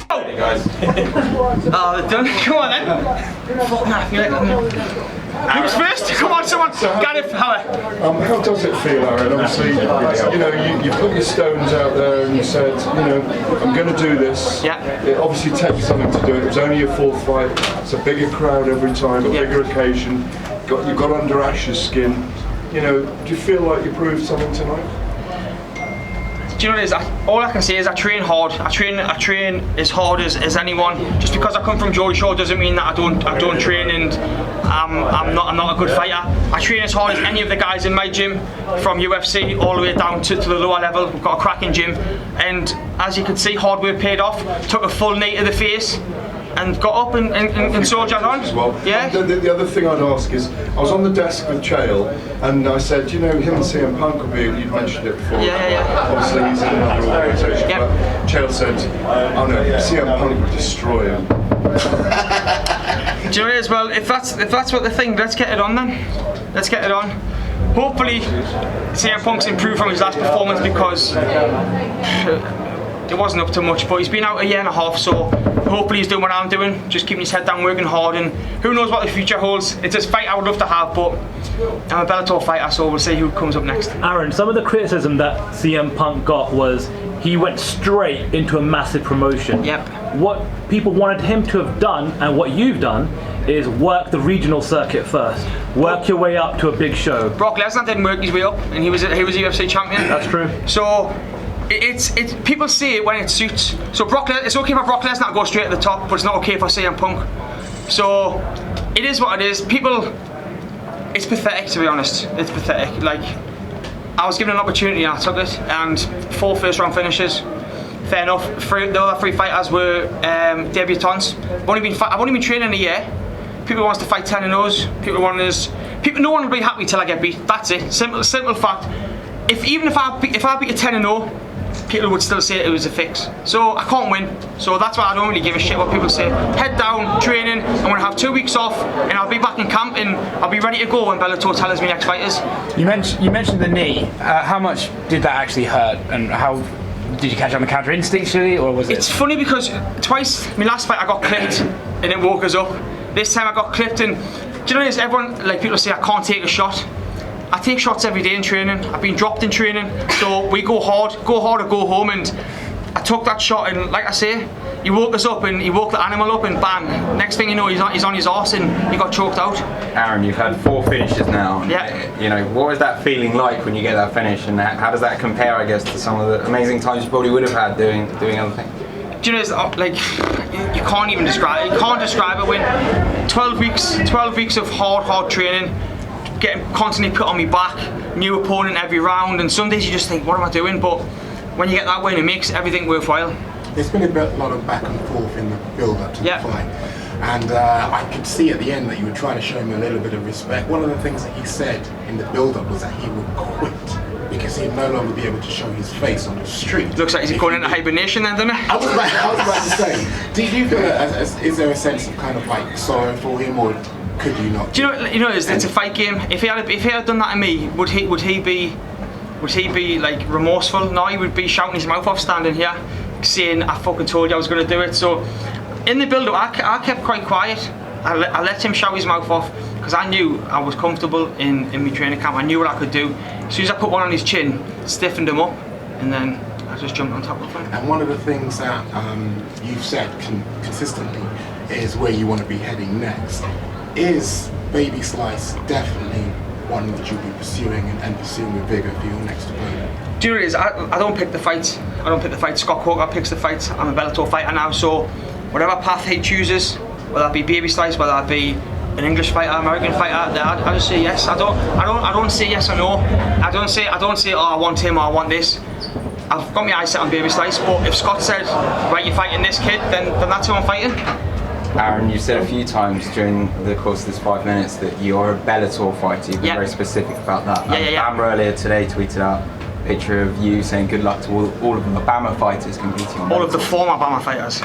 Guys. Oh, done. Come on then. Who's first? Come on, someone. Gareth, how does it feel, Aaron? Obviously, you know, you put your stones out there and you said, you know, I'm going to do this. Yeah. It obviously takes something to do it. It was only your fourth fight. It's a bigger crowd every time, a bigger occasion. You got under Ash's skin. You know, do you feel like you proved something tonight? Do you know what it is? All I can say is I train hard. I train as hard as anyone. Just because I come from Geordie Shore doesn't mean that I don't train and I'm not a good fighter. I train as hard as any of the guys in my gym, from UFC all the way down to the lower level. We've got a cracking gym, and as you can see, hard work paid off. Took a full knee to the face and got up and soldiered on. Well. Yeah. The other thing I'd ask is, I was on the desk with Chael and I said, you know, him and CM Punk will be, you've mentioned it before. Yeah. Obviously he's in another organisation, but Chael said, oh no, CM Punk would destroy him. Do you know what it is? Well, if that's what they think, let's get it on then. Let's get it on. Hopefully CM Punk's improved from his last performance, because it wasn't up to much, but he's been out a year and a half, so hopefully he's doing what I'm doing, just keeping his head down, working hard, and who knows what the future holds. It's a fight I would love to have, but I'm a Bellator fighter, so we'll see who comes up next. Aaron, some of the criticism that CM Punk got was he went straight into a massive promotion. Yep. What people wanted him to have done, and what you've done, is work the regional circuit first. Work your way up to a big show. Brock Lesnar didn't work his way up, and he was a UFC champion. That's true. So it's people see it when it suits. So it's okay for Brock Lesnar to go straight to the top, but it's not okay for CM Punk. So it is what it is. People, it's pathetic, to be honest. It's pathetic. Like, I was given an opportunity and I took it, and 4 first-round finishes. Fair enough. The other 3 fighters were debutants. I've only been training a year. People wants to fight 10-0s. No one will be happy till I get beat. That's it. Simple fact. If I beat a 10-0, people would still say it was a fix. So I can't win. So that's why I don't really give a shit what people say. Head down, training. I'm gonna have 2 weeks off, and I'll be back in camp, and I'll be ready to go when Bellator tells me next fighters. You mentioned the knee. How much did that actually hurt, and how did you catch on the counter instinctually, or was it? It's funny because twice, my last fight I got clipped and it woke us up. This time I got clipped, and do you know this? Everyone, like, people say I can't take a shot. I take shots every day in training. I've been dropped in training, so we go hard or go home, and I took that shot, and like I say, he woke us up and he woke the animal up, and bang, next thing you know, he's on his arse and he got choked out. Aaron, you've had 4 finishes now. Yeah. You know, what was that feeling like when you get that finish, and how does that compare, I guess, to some of the amazing times you probably would have had doing other things? Do you know, it's like, you can't even describe it. You can't describe it. When 12 weeks of hard training, getting constantly put on me back, new opponent every round, and some days you just think, what am I doing? But when you get that win, it makes everything worthwhile. There's been a lot of back and forth in the build-up to the fight, and I could see at the end that you were trying to show him a little bit of respect. One of the things that he said in the build-up was that he would quit because he'd no longer be able to show his face on the street. Looks like he's going into hibernation then, doesn't it? I was about to say, do you feel that, is there a sense of kind of like sorrow for him, or could you not? Do you know, it's a fight game. If he had done that to me, would he be like remorseful? No, he would be shouting his mouth off standing here, saying, I fucking told you I was going to do it. So in the build-up, I kept quite quiet. I let him shout his mouth off, because I knew I was comfortable in my training camp. I knew what I could do. As soon as I put one on his chin, stiffened him up, and then I just jumped on top of him. And one of the things that you've said consistently is where you want to be heading next. Is Baby Slice definitely one that you'll be pursuing and pursuing with vigor for your next opponent? Do you know what it is? I don't pick the fights. Scott Coker picks the fights. I'm a Bellator fighter now, so whatever path he chooses, whether that be Baby Slice, whether that be an English fighter, American fighter, I just say yes. I don't say yes or no. I don't say oh, I want him or I want this. I've got my eyes set on Baby Slice, but if Scott said, right, you're fighting this kid, then that's who I'm fighting. Aaron, you said a few times during the course of this 5 minutes that you're a Bellator fighter. You've been very specific about that. Bama earlier today tweeted out a picture of you saying good luck to all of the Bama fighters competing on all of the former Bama fighters.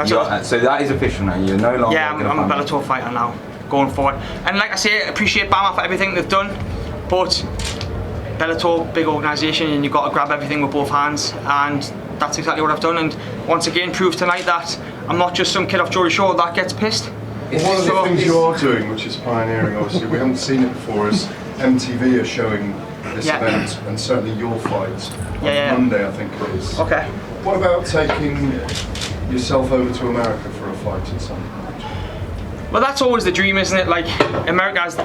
So that is official now. You're no longer. Yeah, I'm a Bellator fighter now, going forward. And like I say, I appreciate Bama for everything they've done, but Bellator, big organisation, and you've got to grab everything with both hands. And that's exactly what I've done, and once again proved tonight that I'm not just some kid off Geordie Shore that gets pissed. One of the things you are doing, which is pioneering, obviously, we haven't seen it before, is MTV are showing this event, and certainly your fight on Monday, I think it is. Okay. What about taking yourself over to America for a fight at some point? Well, that's always the dream, isn't it? Like, America's,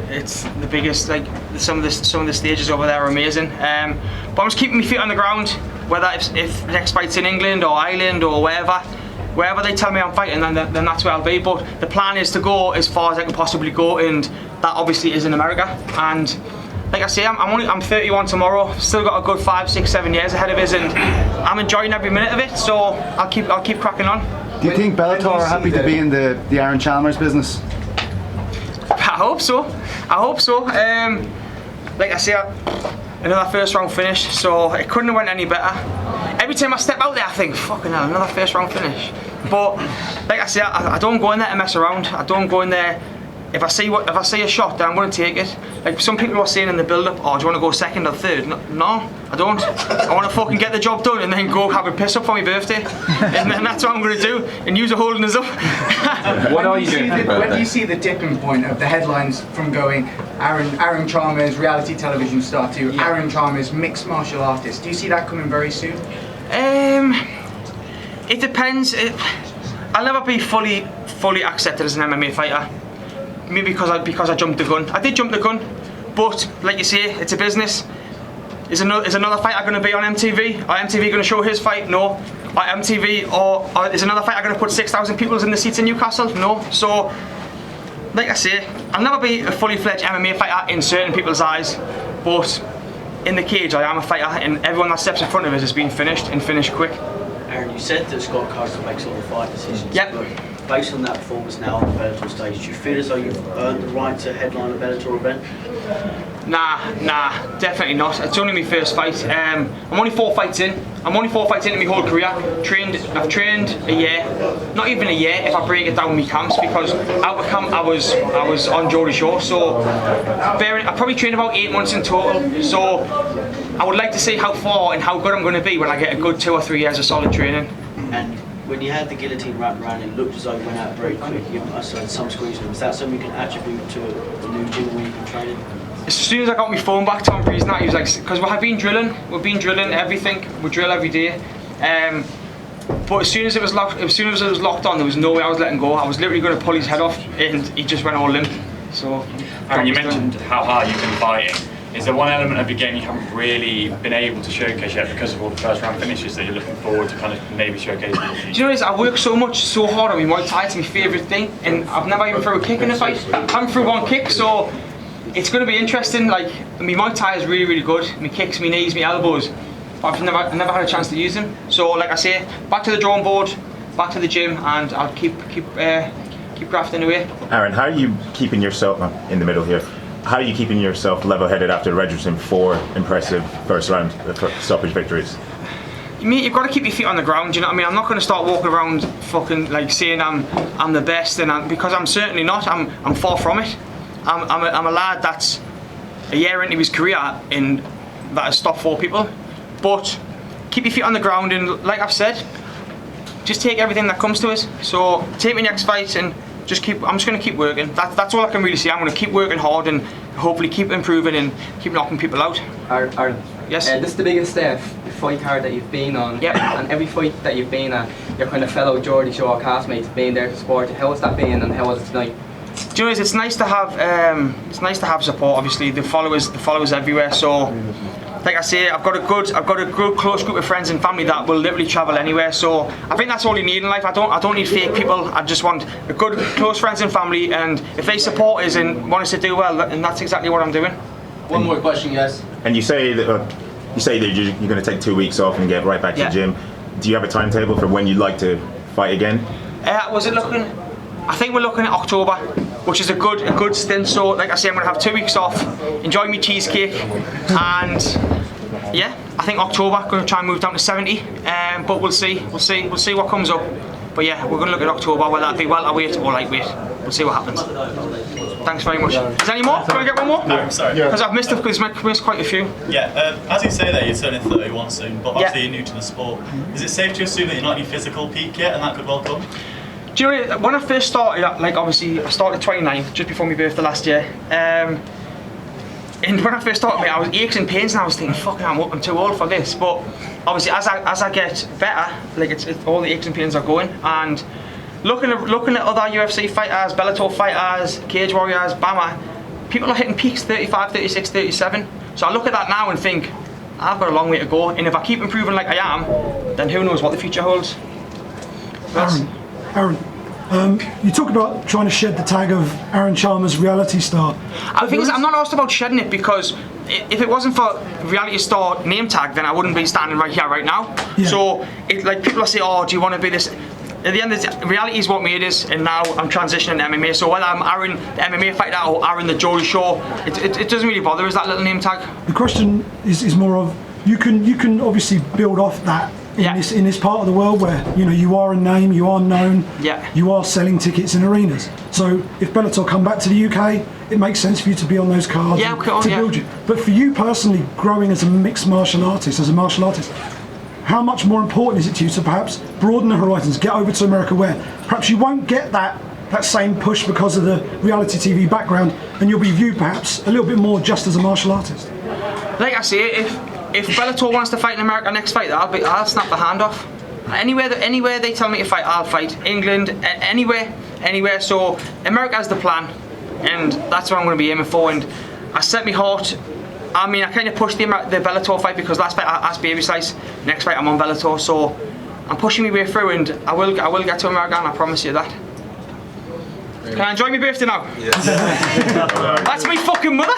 it's the biggest. Like, some of the stages over there are amazing. But I'm just keeping my feet on the ground. Whether if the next fight's in England or Ireland or wherever they tell me I'm fighting, then that's where I'll be. But the plan is to go as far as I can possibly go, and that obviously is in America. And like I say, I'm 31 tomorrow. Still got a good 5, 6, 7 years ahead of us, and I'm enjoying every minute of it. So I'll keep cracking on. Do you think Bellator are happy to be in the Aaron Chalmers business? I hope so. Like I say, another first round finish, so it couldn't have went any better. Every time I step out there, I think, fucking hell, another first round finish. But like I say, I don't go in there to mess around. I don't go in there. If I see a shot, then I'm going to take it. Like some people were saying in the build-up, oh, do you want to go second or third? No, I don't. I want to fucking get the job done and then go have a piss up for my birthday, and then that's what I'm going to do. And you're holding us up. What are you doing? When do you see the tipping point of the headlines from going Aaron Chalmers reality television star to Aaron Chalmers mixed martial artist? Do you see that coming very soon? It depends. I'll never be fully accepted as an MMA fighter. Maybe because I jumped the gun. I did jump the gun, but like you say, it's a business. Is another fighter going to be on MTV? Are MTV going to show his fight? No. Are MTV or is another fighter going to put 6,000 people in the seats in Newcastle? No. So, like I say, I'll never be a fully fledged MMA fighter in certain people's eyes, but in the cage I am a fighter, and everyone that steps in front of us has been finished and finished quick. Aaron, you said that Scott Costa makes all the fight decisions. Yep. But based on that performance now on the Bellator stage, do you feel as though you've earned the right to headline a Bellator event? Nah, definitely not. It's only my first fight. I'm only 4 fights in. I'm only 4 fights into my whole career. I've trained a year, not even a year if I break it down my camps, because out of camp I was on Geordie Shore. So I probably trained about 8 months in total. So I would like to see how far and how good I'm going to be when I get a good 2 or 3 years of solid training. And when you had the guillotine wrapped around, it looked as though it went out very quick. I saw some squeezing. Was that something you can attribute to the new gym where you've been training? As soon as I got my phone back, Tom Breeze, he was like, because we've been drilling everything. We drill every day. But as soon as it was locked on, there was no way I was letting go. I was literally going to pull his head off, and he just went all limp. So. Aaron, you mentioned how hard you've been fighting. Is there one element of your game you haven't really been able to showcase yet because of all the first round finishes that you're looking forward to kind of maybe showcasing? Do you know what it is? I work so hard on my Muay Thai. It's my favourite thing, and I've never even threw a kick in a fight. I haven't threw one kick, so it's going to be interesting. Like, my Muay Thai is really good. My kicks, my knees, my elbows, but I've never had a chance to use them. So like I say, back to the drawing board, back to the gym, and I'll keep grafting away. Aaron, how are you keeping yourself in the middle here? How are you keeping yourself level-headed after registering 4 impressive first-round stoppage victories? You've got to keep your feet on the ground. You know what I mean? I'm not going to start walking around fucking like saying I'm the best, and because I'm certainly not. I'm far from it. I'm a lad that's a year into his career and that has stopped 4 people. But keep your feet on the ground, and like I've said, just take everything that comes to us. So take my next fight and. I'm just going to keep working. That's all I can really say. I'm going to keep working hard and hopefully keep improving and keep knocking people out. Aaron, yes? This is the biggest fight card that you've been on. Yep. And every fight that you've been at, your kind of fellow Geordie Shore castmates being there to support you. How has that been, and how was it tonight? Do you know, it's nice to have support. Obviously, the followers everywhere. So, like I say, I've got a good close group of friends and family that will literally travel anywhere. So I think that's all you need in life. I don't need fake people. I just want a good close friends and family, and if they support us and want us to do well, and that's exactly what I'm doing. One more question, yes. And you say that you're going to take 2 weeks off and get right back to the gym. Do you have a timetable for when you'd like to fight again? Was it looking? I think we're looking at October, which is a good stint. So, like I say, I'm going to have 2 weeks off, enjoy my cheesecake, and yeah, I think October. Going to try and move down to 70, but we'll see what comes up. But yeah, we're going to look at October, whether that be welterweight or lightweight. We'll see what happens. Thanks very much. Is there any more? Can I get one more? No, sorry. Because I've missed quite a few. Yeah, as you say there, you're turning 31 soon, but obviously you're new to the sport. Is it safe to assume that you're not at your physical peak yet, and that could well come? Do you know, when I first started, like obviously I started 29, just before my birthday last year. And when I first started, mate, I was aches and pains, and I was thinking, fuck, I'm too old for this. But obviously, as I get better, like it's all the aches and pains are going. And looking at other UFC fighters, Bellator fighters, Cage Warriors, BAMMA, people are hitting peaks 35, 36, 37. So I look at that now and think, I've got a long way to go. And if I keep improving like I am, then who knows what the future holds. Aaron, you talk about trying to shed the tag of Aaron Chalmers, reality star. The thing is, I'm not asked about shedding it because if it wasn't for reality star name tag, then I wouldn't be standing right here right now. Yeah. So, like people say, oh, do you want to be this? At the end of the day, reality is what made us, and now I'm transitioning to MMA. So whether I'm Aaron, the MMA fighter, or Aaron, the Geordie Show, it doesn't really bother us, that little name tag. The question is more of, you can obviously build off that in this part of the world where you are a name, you are known, you are selling tickets in arenas. So if Bellator come back to the UK, it makes sense for you to be on those cards to build you. But for you personally, growing as a mixed martial artist, how much more important is it to you to perhaps broaden the horizons, get over to America where perhaps you won't get that same push because of the reality TV background, and you'll be viewed perhaps a little bit more just as a martial artist? Like I say, if Bellator wants to fight in America next fight, I'll snap the hand off. Anywhere they tell me to fight, I'll fight. England, anywhere. So America's the plan, and that's what I'm going to be aiming for. And I set my heart. I mean, I kind of pushed the Bellator fight because last fight I asked baby size. Next fight I'm on Bellator, so I'm pushing my way through, and I will get to America, and I promise you that. Can I enjoy my birthday now? Yes. That's my fucking mother.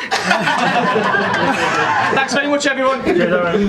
Thanks very much, everyone. Thank you.